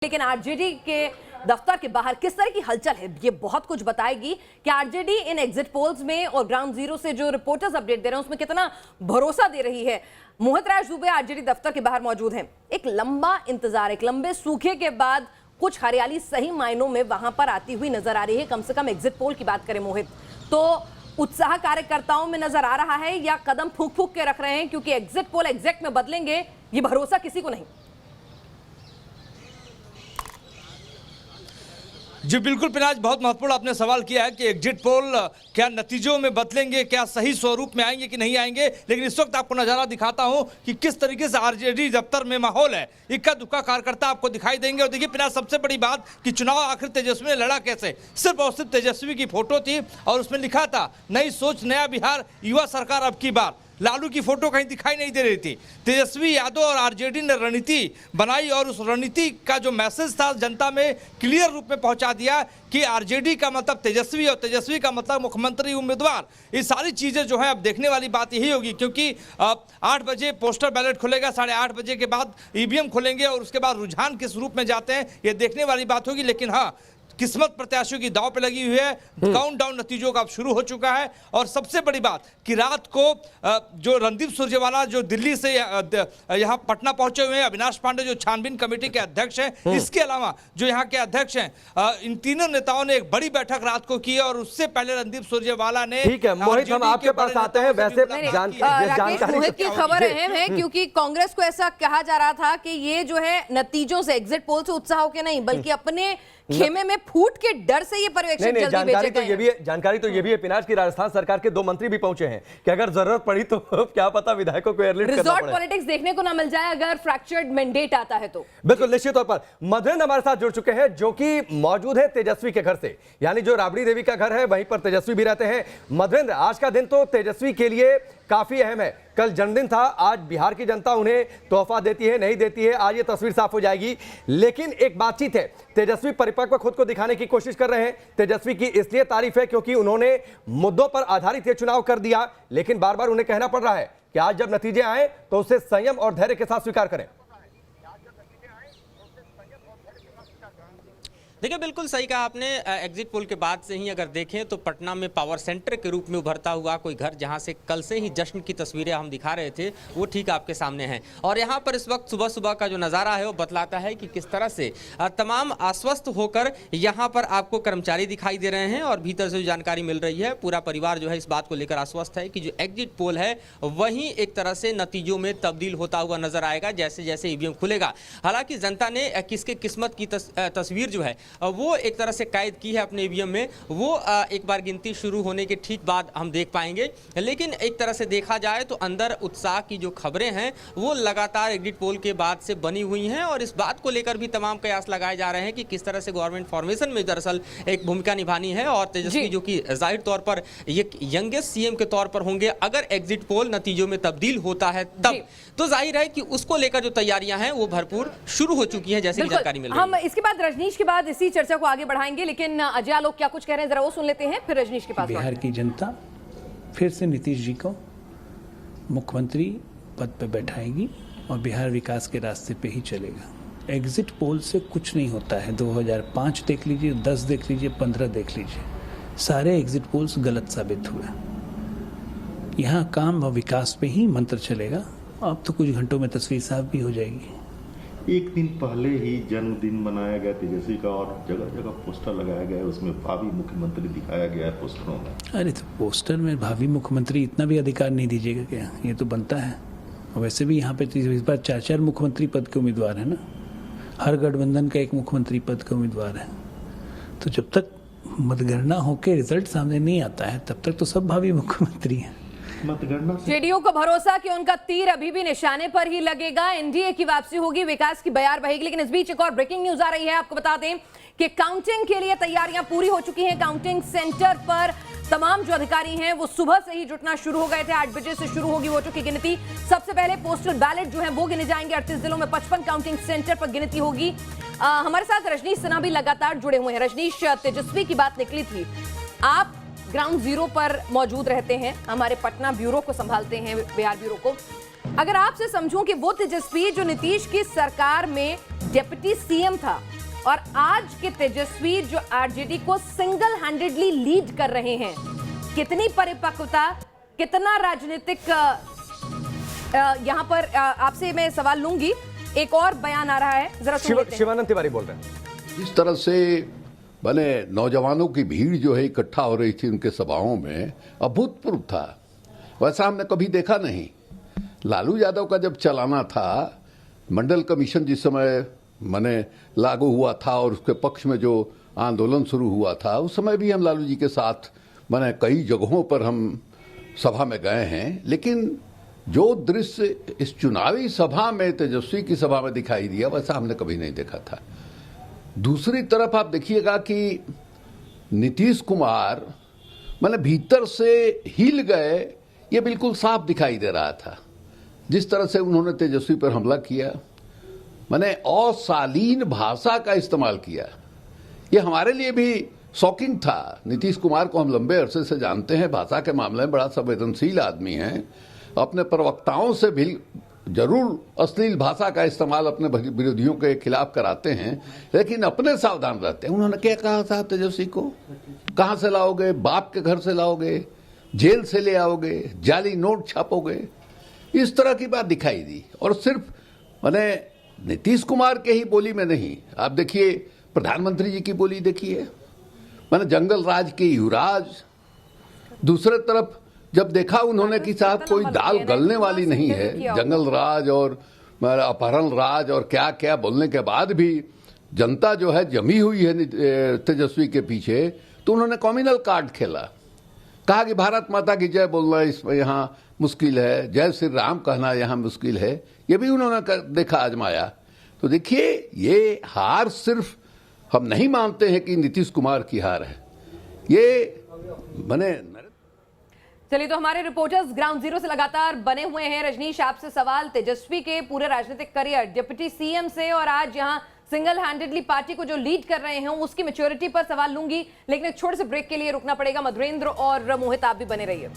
लेकिन आरजेडी के दफ्तर के बाहर किस तरह की हलचल है ये बहुत कुछ बताएगी कि आरजेडी इन एग्जिट पोल्स में और ग्राउंड जीरो से जो रिपोर्टर्स अपडेट दे रहे हैं उसमें कितना भरोसा दे रही है। मोहित राज दुबे आरजेडी दफ्तर के बाहर मौजूद हैं। एक लंबा इंतजार, एक लंबे सूखे के बाद कुछ हरियाली सही मायनों में वहां पर आती हुई नजर आ रही है। कम से कम एग्जिट पोल की बात करें मोहित, तो उत्साह कार्यकर्ताओं में नजर आ रहा है या कदम फूंक फूंक के रख रहे हैं, क्योंकि एग्जिट पोल एग्जैक्ट में बदलेंगे ये भरोसा किसी को नहीं। जी बिल्कुल पिनाज, बहुत महत्वपूर्ण आपने सवाल किया है कि एग्जिट पोल क्या नतीजों में बदलेंगे, क्या सही स्वरूप में आएंगे कि नहीं आएंगे। लेकिन इस वक्त आपको नजारा दिखाता हूं कि किस तरीके से आरजेडी दफ्तर में माहौल है। इक्का दुक्का कार्यकर्ता आपको दिखाई देंगे। और देखिए पिनाज, सबसे बड़ी बात कि चुनाव आखिर तेजस्वी ने लड़ा कैसे। सिर्फ और सिर्फ तेजस्वी की फोटो थी और उसमें लिखा था नई सोच नया बिहार, युवा सरकार अब की बार। लालू की फोटो कहीं दिखाई नहीं दे रही थी। तेजस्वी यादव और आरजेडी ने रणनीति बनाई और उस रणनीति का जो मैसेज था जनता में क्लियर रूप में पहुंचा दिया कि आरजेडी का मतलब तेजस्वी और तेजस्वी का मतलब मुख्यमंत्री उम्मीदवार। ये सारी चीजें जो है अब देखने वाली बात यही होगी, क्योंकि 8 बजे पोस्टर बैलेट खुलेगा, 8:30 बजे के बाद ईवीएम खुलेंगे और उसके बाद रुझान किस रूप में जाते हैं ये देखने वाली बात होगी। लेकिन हाँ, किस्मत प्रत्याशियों की दांव पे लगी हुई है। काउंटडाउन नतीजों का अब शुरू हो चुका है। और सबसे बड़ी बात कि रात को जो रणदीप सुरजेवाला जो दिल्ली से यहाँ पटना पहुंचे हुए हैं, अविनाश पांडे जो छानबीन कमेटी के अध्यक्ष हैं, इसके अलावा जो यहाँ के अध्यक्ष हैं, इन तीनों नेताओं ने एक बड़ी बैठक रात को की और उससे पहले रणदीप सुरजेवाला ने। ठीक है मोहित, हम आपके पास आते हैं। वैसे जानकारी मोहित की खबर अहम है क्योंकि कांग्रेस को ऐसा कहा जा रहा था कि ये जो है नतीजों से, एग्जिट पोल से उत्साह के नहीं बल्कि अपने खेमे में फूट के डर से ये पर्यवेक्षक जल्दी जानकारी तो ये भी है पिनाज की राजस्थान सरकार के 2 मंत्री भी पहुंचे हैं कि अगर जरूरत पड़ी तो क्या पता विधायकों को एयरलिफ्ट करना पड़े। रिजॉर्ट पॉलिटिक्स देखने को ना मिल जाए अगर फ्रैक्चर्ड मैंडेट आता है तो। बिल्कुल निश्चित तौर पर मधुरेंद्र हमारे साथ जुड़ चुके हैं जो कि मौजूद है तेजस्वी के घर से, यानी जो राबड़ी देवी का घर है वहीं पर तेजस्वी भी रहते हैं। मधुरेंद्र, आज का दिन तो तेजस्वी के लिए काफी अहम है। कल जन्मदिन था, आज बिहार की जनता उन्हें तोहफा देती है नहीं देती है, आज ये तस्वीर साफ हो जाएगी। लेकिन एक बातचीत है, तेजस्वी परिपक्व खुद को दिखाने की कोशिश कर रहे हैं। तेजस्वी की इसलिए तारीफ है क्योंकि उन्होंने मुद्दों पर आधारित ये चुनाव कर दिया, लेकिन बार बार उन्हें कहना पड़ रहा है कि आज जब नतीजे आए तो उसे संयम और धैर्य के साथ स्वीकार करें। देखिए बिल्कुल सही कहा आपने। एग्जिट पोल के बाद से ही अगर देखें तो पटना में पावर सेंटर के रूप में उभरता हुआ कोई घर, जहां से कल से ही जश्न की तस्वीरें हम दिखा रहे थे, वो ठीक आपके सामने हैं। और यहां पर इस वक्त सुबह सुबह का जो नज़ारा है वो बतलाता है कि किस तरह से तमाम आश्वस्त होकर यहां पर आपको कर्मचारी दिखाई दे रहे हैं और भीतर से जो जानकारी मिल रही है पूरा परिवार जो है इस बात को लेकर आश्वस्त है कि जो एग्जिट पोल है वही एक तरह से नतीजों में तब्दील होता हुआ नजर आएगा जैसे जैसे ईवीएम खुलेगा। हालांकि जनता ने किसके किस्मत की तस्वीर जो है वो एक तरह से कैद की है अपने ईवीएम में, वो एक बार गिनती शुरू होने के ठीक बाद हम देख पाएंगे। लेकिन एक तरह से देखा जाए तो अंदर उत्साह की जो खबरें हैं वो लगातार एग्जिट पोल के बाद से बनी हुई हैं और इस बात को लेकर भी तमाम कयास लगाए जा रहे हैं कि किस तरह से गवर्नमेंट फॉर्मेशन में दरअसल एक भूमिका निभानी है। और तेजस्वी जो कि जाहिर तौर पर एक यंगेस्ट सीएम के तौर पर होंगे अगर एग्जिट पोल नतीजों में तब्दील होता है तब, तो जाहिर है कि उसको लेकर जो तैयारियां हैं वो भरपूर शुरू हो चुकी है जैसे जानकारी मिल रही है। हम इसके बाद रजनीश के बाद इसी चर्चा को आगे बढ़ाएंगे, लेकिन अजय आलोक क्या कुछ कह रहे हैं जरा वो सुन लेते हैं, फिर रजनीश के पास। बिहार की जनता फिर से नीतीश जी को मुख्यमंत्री पद पे बैठाएगी और बिहार विकास के रास्ते पे ही चलेगा। एग्जिट पोल से कुछ नहीं होता है। 2005 देख लीजिए, 10 देख लीजिए, 15 देख लीजिए, सारे एग्जिट पोल्स गलत साबित हुए। यहाँ काम व विकास पे ही मंत्र चलेगा। अब तो कुछ घंटों में तस्वीर साफ भी हो जाएगी। एक दिन पहले ही जन्मदिन मनाया गया तेजस्वी का और जगह जगह पोस्टर लगाया गया है, उसमें भावी मुख्यमंत्री दिखाया गया है पोस्टरों में। अरे तो पोस्टर में भावी मुख्यमंत्री इतना भी अधिकार नहीं दीजिएगा क्या? ये तो बनता है। वैसे भी यहाँ पे इस बार 4 मुख्यमंत्री पद के उम्मीदवार है ना, हर गठबंधन का एक मुख्यमंत्री पद का उम्मीदवार है। तो जब तक मतगणना होकर रिजल्ट सामने नहीं आता है तब तक तो सब भावी मुख्यमंत्री हैं। जेडीयू को भरोसा कि उनका तीर अभी भी निशाने पर ही लगेगा, एनडीए की वापसी होगी, विकास की बयार बहेगी। लेकिन इस बीच एक और ब्रेकिंग न्यूज आ रही है, आपको बता दें कि काउंटिंग के लिए तैयारियां पूरी हो चुकी हैं। काउंटिंग सेंटर पर तमाम जो अधिकारी हैं वो सुबह से ही जुटना शुरू हो गए थे। 8 बजे से शुरू होगी वोटों की गिनती। सबसे पहले पोस्टल बैलेट जो है वो गिने जाएंगे। 38 जिलों में 55 काउंटिंग सेंटर पर गिनती होगी। हमारे साथ रजनीश सिन्हा भी लगातार जुड़े हुए हैं। रजनीश, तेजस्वी की बात निकली थी, आप ग्राउंड जीरो पर मौजूद रहते हैं, हमारे पटना ब्यूरो को संभालते हैं, बिहार ब्यूरो को। अगर आपसे समझूं कि वो तेजस्वी जो नीतीश की सरकार में डिप्टी सीएम था और आज के तेजस्वी जो आरजेडी को सिंगल हैंडेडली लीड कर रहे हैं, कितनी परिपक्वता, कितना राजनीतिक यहां पर आपसे मैं सवाल लूंगी। एक और बयान आ रहा है, जरा सुन लेते हैं। शिवानंद तिवारी बोल रहे हैं। इस तरह से बने नौजवानों की भीड़ जो है इकट्ठा हो रही थी उनके सभाओं में, अभूतपूर्व था। वैसा हमने कभी देखा नहीं। लालू यादव का जब चलाना था, मंडल कमीशन जिस समय माने लागू हुआ था और उसके पक्ष में जो आंदोलन शुरू हुआ था, उस समय भी हम लालू जी के साथ माने कई जगहों पर हम सभा में गए हैं। लेकिन जो दृश्य इस चुनावी सभा में, तेजस्वी की सभा में दिखाई दिया, वैसा हमने कभी नहीं देखा था। दूसरी तरफ आप देखिएगा कि नीतीश कुमार माने भीतर से हिल गए, ये बिल्कुल साफ दिखाई दे रहा था। जिस तरह से उन्होंने तेजस्वी पर हमला किया, माने अशालीन भाषा का इस्तेमाल किया, ये हमारे लिए भी शॉकिंग था। नीतीश कुमार को हम लंबे अरसे से जानते हैं, भाषा के मामले में बड़ा संवेदनशील आदमी हैं। अपने प्रवक्ताओं से भी जरूर अश्लील भाषा का इस्तेमाल अपने विरोधियों के खिलाफ कराते हैं, लेकिन अपने सावधान रहते हैं। उन्होंने क्या कहा था तेजस्वी को, कहां से लाओगे, बाप के घर से लाओगे, जेल से ले आओगे, जाली नोट छापोगे, इस तरह की बात दिखाई दी। और सिर्फ माने नीतीश कुमार के ही बोली में नहीं, आप देखिए प्रधानमंत्री जी की बोली देखिए, माने जंगल राज के युवराज। दूसरे तरफ जब देखा उन्होंने कि साहब कोई दाल गलने वाली नहीं है, जंगल राज और अपहरण राज और क्या क्या बोलने के बाद भी जनता जो है जमी हुई है तेजस्वी के पीछे, तो उन्होंने कॉम्युनल कार्ड खेला। कहा कि भारत माता की जय बोलना इस यहाँ मुश्किल है, जय श्री राम कहना यहाँ मुश्किल है, ये भी उन्होंने देखा, आजमाया। तो देखिए, ये हार सिर्फ हम नहीं मानते हैं कि नीतीश कुमार की हार है, ये बने। चलिए, तो हमारे रिपोर्टर्स ग्राउंड जीरो से लगातार बने हुए हैं। रजनीश, आपसे सवाल, तेजस्वी के पूरे राजनीतिक करियर, डिप्टी सीएम से और आज यहां सिंगल हैंडेडली पार्टी को जो लीड कर रहे हैं उसकी मैच्योरिटी पर सवाल लूंगी, लेकिन एक छोटे से ब्रेक के लिए रुकना पड़ेगा। मधुरेंद्र और मोहित, आप भी बने रहिए।